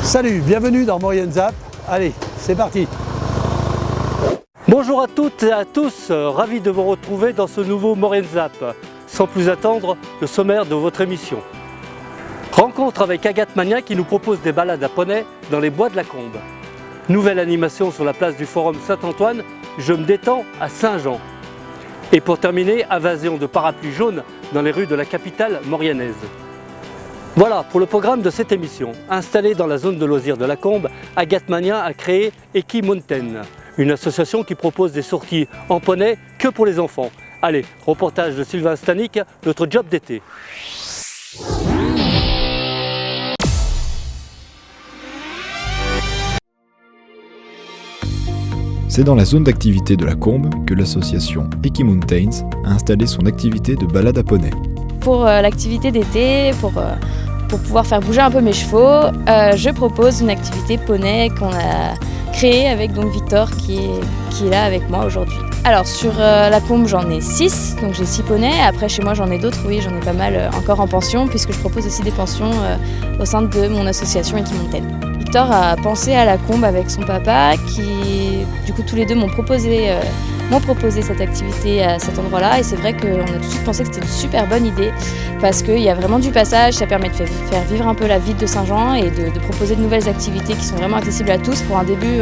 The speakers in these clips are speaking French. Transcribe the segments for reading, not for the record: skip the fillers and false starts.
Salut, bienvenue dans Maurienne Zap. Allez, c'est parti. Bonjour à toutes et à tous, ravi de vous retrouver dans ce nouveau Maurienne Zap. Sans plus attendre, le sommaire de votre émission. Rencontre avec Agathe Magnin qui nous propose des balades à poney dans les bois de la Combe. Nouvelle animation sur la place du Forum Saint-Antoine, je me détends à Saint-Jean. Et pour terminer, invasion de parapluies jaunes dans les rues de la capitale mauriennaise. Voilà pour le programme de cette émission. Installée dans la zone de loisirs de la Combe, Agathe Magnin a créé Eki Mountain, une association qui propose des sorties en poney que pour les enfants. Allez, reportage de Sylvain Stanik, notre job d'été. C'est dans la zone d'activité de la Combe que l'association Eki Mountains a installé son activité de balade à poney. Pour l'activité d'été, pour pouvoir faire bouger un peu mes chevaux, je propose une activité poney qu'on a créée avec donc Victor qui est là avec moi aujourd'hui. Alors sur la Combe j'en ai 6, donc j'ai 6 poneys. Après chez moi j'en ai d'autres, oui j'en ai pas mal encore en pension puisque je propose aussi des pensions au sein de mon association Eki Mountain. Victor a pensé à la Combe avec son papa qui du coup tous les deux m'ont proposé cette activité à cet endroit-là et c'est vrai qu'on a tout de suite pensé que c'était une super bonne idée parce qu'il y a vraiment du passage, ça permet de faire vivre un peu la ville de Saint-Jean et de proposer de nouvelles activités qui sont vraiment accessibles à tous. Pour un début,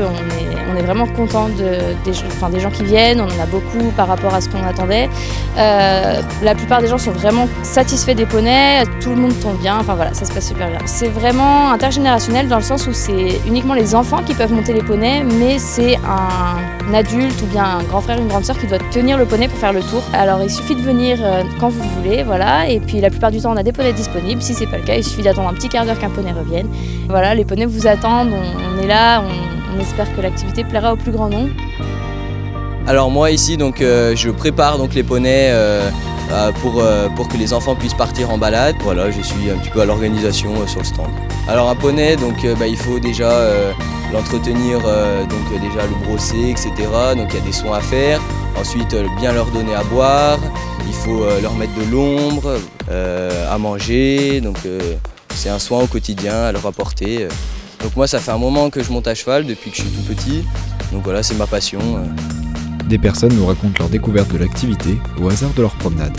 on est vraiment content des gens qui viennent, on en a beaucoup par rapport à ce qu'on attendait. La plupart des gens sont vraiment satisfaits des poneys, tout le monde tombe bien, enfin voilà, ça se passe super bien. C'est vraiment intergénérationnel dans le sens où c'est uniquement les enfants qui peuvent monter les poneys, mais c'est un adulte ou bien un grand frère, une grande sœur qui doit tenir le poney pour faire le tour. Alors il suffit de venir quand vous voulez, voilà, et puis la plupart du temps on a des poneys disponibles. Si c'est pas le cas, il suffit d'attendre un petit quart d'heure qu'un poney revienne. Voilà, les poneys vous attendent, on est là, on espère que l'activité plaira au plus grand nombre. Alors moi ici donc je prépare donc les poneys pour que les enfants puissent partir en balade. Voilà, je suis un petit peu à l'organisation sur le stand. Alors un poney donc il faut déjà l'entretenir, donc déjà le brosser, etc. Donc il y a des soins à faire. Ensuite bien leur donner à boire, il faut leur mettre de l'ombre, à manger. Donc c'est un soin au quotidien à leur apporter. Donc moi ça fait un moment que je monte à cheval depuis que je suis tout petit. Donc voilà, c'est ma passion. Des personnes nous racontent leur découverte de l'activité au hasard de leur promenade.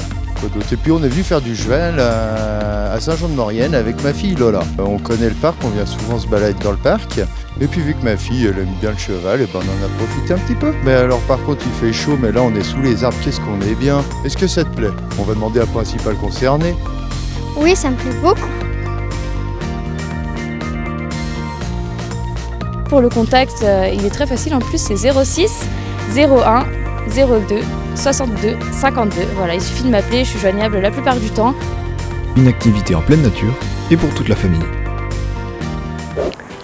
Et puis on est venu faire du cheval à Saint-Jean-de-Maurienne avec ma fille Lola. On connaît le parc, on vient souvent se balader dans le parc. Et puis vu que ma fille elle aime bien le cheval, et ben on en a profité un petit peu. Mais alors par contre il fait chaud, mais là on est sous les arbres, qu'est-ce qu'on est bien. Est-ce que ça te plaît? On va demander à la principale concernée. Oui, ça me plaît beaucoup. Pour le contact, il est très facile en plus, c'est 06 01 02 62 52. Voilà, il suffit de m'appeler, je suis joignable la plupart du temps. Une activité en pleine nature et pour toute la famille.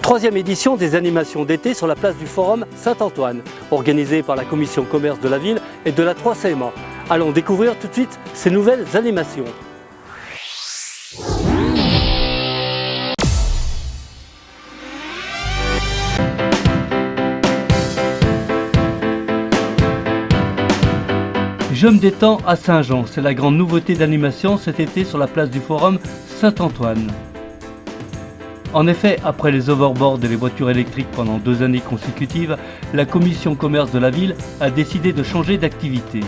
Troisième édition des animations d'été sur la place du Forum Saint-Antoine, organisée par la commission commerce de la ville et de la 3CMA. Allons découvrir tout de suite ces nouvelles animations. Je me détends à Saint-Jean, c'est la grande nouveauté d'animation cet été sur la place du Forum Saint-Antoine. En effet, après les overboards et les voitures électriques pendant 2 années consécutives, la commission commerce de la ville a décidé de changer d'activité.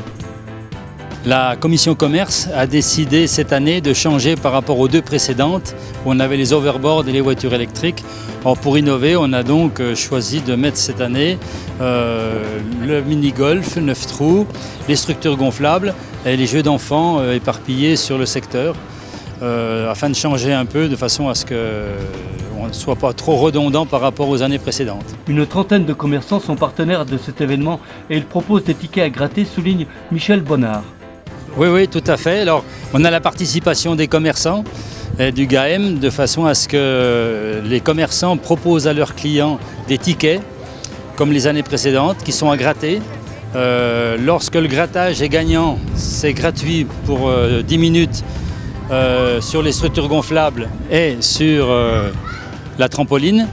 La commission commerce a décidé cette année de changer par rapport aux 2 précédentes où on avait les overboards et les voitures électriques. Alors pour innover, on a donc choisi de mettre cette année le mini-golf 9 trous, les structures gonflables et les jeux d'enfants éparpillés sur le secteur afin de changer un peu de façon à ce qu'on ne soit pas trop redondant par rapport aux années précédentes. Une trentaine de commerçants sont partenaires de cet événement et ils proposent des tickets à gratter, souligne Michel Bonnard. Oui, tout à fait. Alors, on a la participation des commerçants et du GAEM de façon à ce que les commerçants proposent à leurs clients des tickets, comme les années précédentes, qui sont à gratter. Lorsque le grattage est gagnant, c'est gratuit pour 10 minutes sur les structures gonflables et sur la trampoline.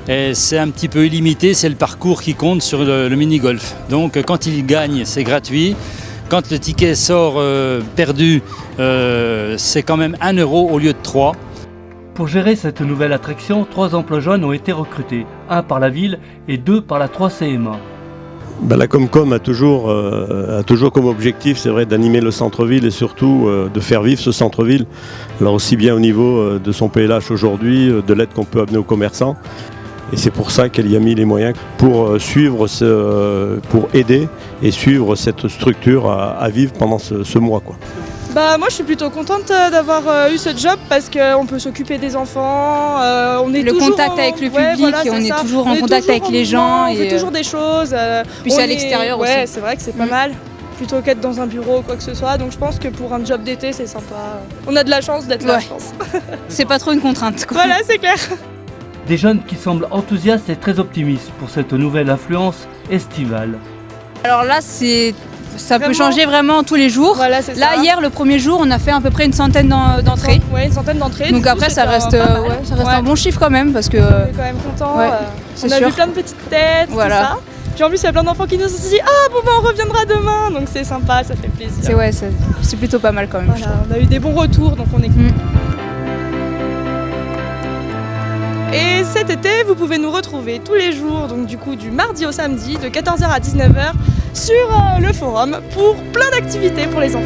Et c'est un petit peu illimité, c'est le parcours qui compte sur le mini-golf. Donc quand il gagne, c'est gratuit. Quand le ticket sort perdu, c'est quand même 1 € au lieu de 3. Pour gérer cette nouvelle attraction, 3 emplois jeunes ont été recrutés, 1 par la ville et 2 par la 3CMA. La Comcom a toujours comme objectif, c'est vrai, d'animer le centre-ville et surtout de faire vivre ce centre-ville. Alors aussi bien au niveau de son PLH aujourd'hui, de l'aide qu'on peut amener aux commerçants. Et c'est pour ça qu'elle y a mis les moyens pour pour aider et suivre cette structure à vivre pendant ce mois, quoi. Moi je suis plutôt contente d'avoir eu ce job parce qu'on peut s'occuper des enfants, on est le toujours contact avec le public, voilà, on est toujours en contact avec les gens. On fait toujours des choses. Puis c'est à l'extérieur aussi. Ouais, c'est vrai que c'est pas mal, plutôt qu'être dans un bureau ou quoi que ce soit. Donc je pense que pour un job d'été c'est sympa. On a de la chance d'être là, je pense. C'est pas trop une contrainte, quoi. Voilà, c'est clair. Des jeunes qui semblent enthousiastes et très optimistes pour cette nouvelle affluence estivale. Alors là, ça peut changer vraiment tous les jours. Voilà, c'est là, ça. hier, le premier jour, on a fait à peu près une centaine d'entrées. Ouais, une centaine d'entrées. Donc après, ça reste un bon chiffre quand même parce que. On est quand même content. On a vu plein de petites têtes, tout ça. Puis en plus, il y a plein d'enfants qui nous ont dit « Ah, on reviendra demain !» Donc c'est sympa, ça fait plaisir. C'est plutôt pas mal quand même. Voilà, on a eu des bons retours, donc on est contents. Et cet été, vous pouvez nous retrouver tous les jours, donc du coup du mardi au samedi, de 14h à 19h, sur le forum pour plein d'activités pour les enfants.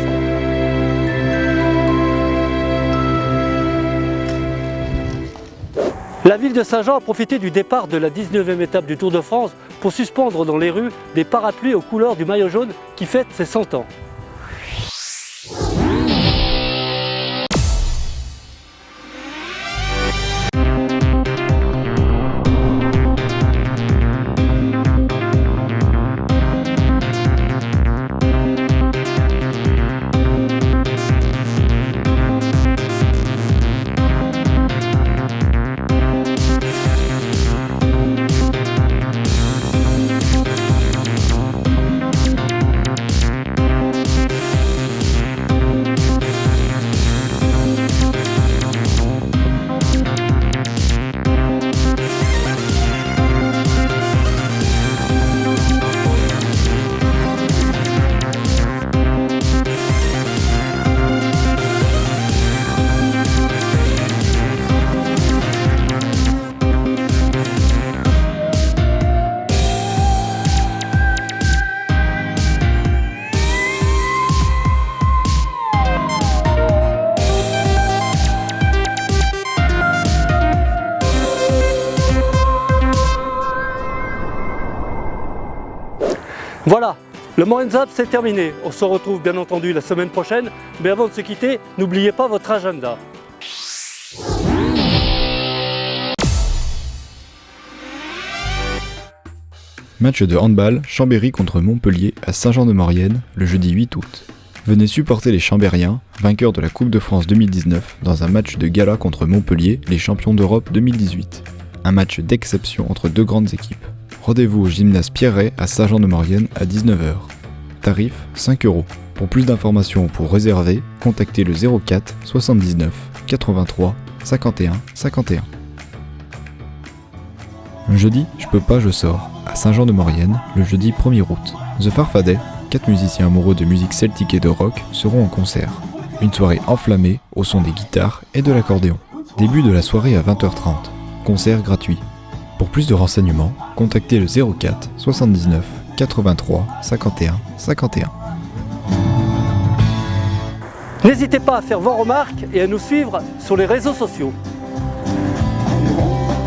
La ville de Saint-Jean a profité du départ de la 19e étape du Tour de France pour suspendre dans les rues des parapluies aux couleurs du maillot jaune qui fête ses 100 ans. Voilà, le Morenzap c'est terminé. On se retrouve bien entendu la semaine prochaine, mais avant de se quitter, n'oubliez pas votre agenda. Match de handball, Chambéry contre Montpellier à Saint-Jean-de-Maurienne, le jeudi 8 août. Venez supporter les Chambériens, vainqueurs de la Coupe de France 2019, dans un match de gala contre Montpellier, les champions d'Europe 2018. Un match d'exception entre deux grandes équipes. Rendez-vous au gymnase Pierret à Saint-Jean-de-Maurienne à 19h. Tarif 5 €. Pour plus d'informations ou pour réserver, contactez le 04 79 83 51 51. Un jeudi, je peux pas, je sors, à Saint-Jean-de-Maurienne, le jeudi 1er août. The Farfadet, 4 musiciens amoureux de musique celtique et de rock, seront en concert. Une soirée enflammée au son des guitares et de l'accordéon. Début de la soirée à 20h30. Concert gratuit. Pour plus de renseignements, contactez le 04 79 83 51 51. N'hésitez pas à faire vos remarques et à nous suivre sur les réseaux sociaux.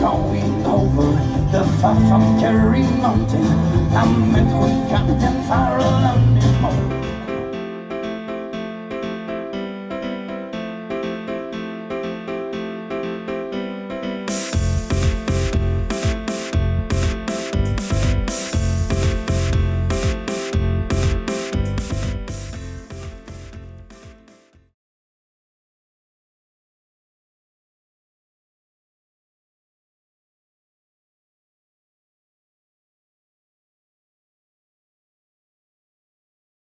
Going over the far from Kerry Mountain, I'm with Captain Farrell and his mom.